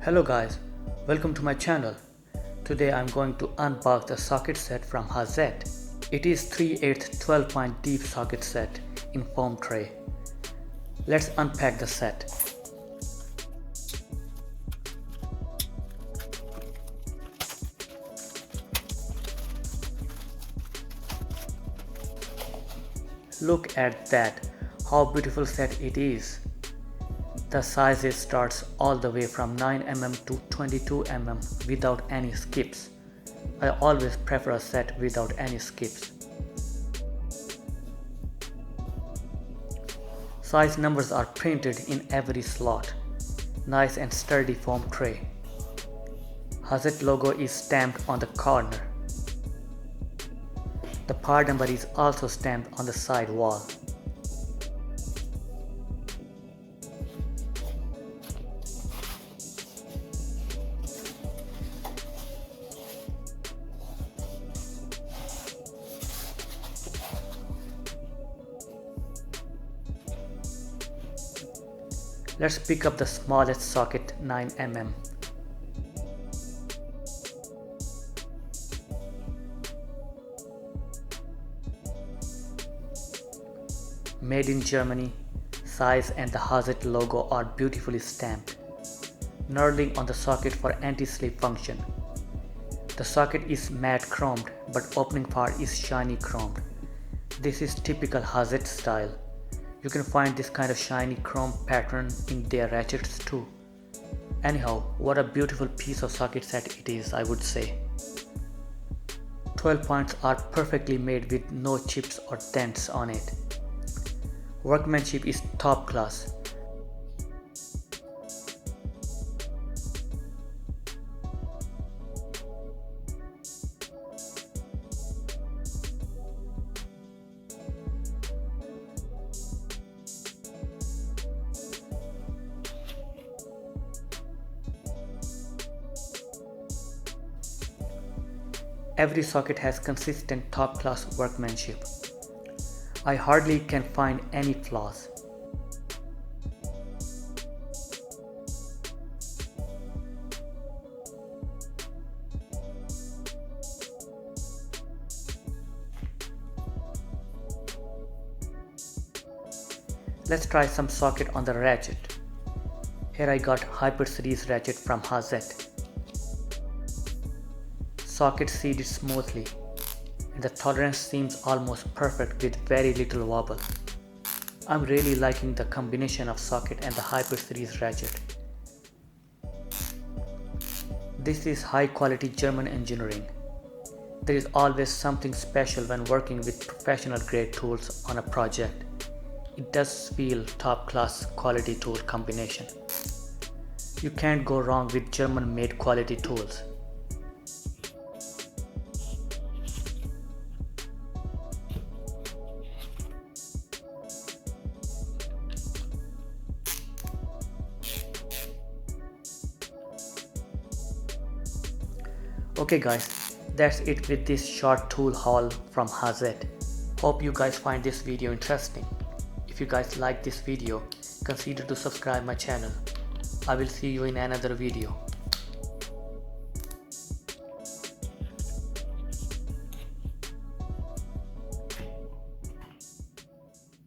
Hello guys, welcome to my channel. Today I'm going to unbox the socket set from Hazet. It is 3/8 12-point deep socket set in foam tray. Let's unpack the set. Look at that, how beautiful set it is. The sizes starts all the way from 9mm to 22mm without any skips. I always prefer a set without any skips. Size numbers are printed in every slot. Nice and sturdy foam tray. Hazet logo is stamped on the corner. The part number is also stamped on the side wall. Let's pick up the smallest socket, 9mm. Made in Germany, size and the Hazet logo are beautifully stamped. Knurling on the socket for anti-slip function. The socket is matte chromed, but opening part is shiny chromed. This is typical Hazet style. You can find this kind of shiny chrome pattern in their ratchets too. Anyhow, what a beautiful piece of socket set it is, I would say. 12 points are perfectly made with no chips or dents on it. Workmanship is top class. Every socket has consistent top-class workmanship. I hardly can find any flaws. Let's try some socket on the ratchet. Here I got Hyper Series ratchet from Hazet. Socket seated smoothly, and the tolerance seems almost perfect with very little wobble. I'm really liking the combination of socket and the Hyper Series ratchet. This is high quality German engineering. There is always something special when working with professional grade tools on a project. It does feel top class quality tool combination. You can't go wrong with German made quality tools. Okay guys, that's it with this short tool haul from Hazet. Hope you guys find this video interesting. If you guys like this video, consider to subscribe my channel. I will see you in another video.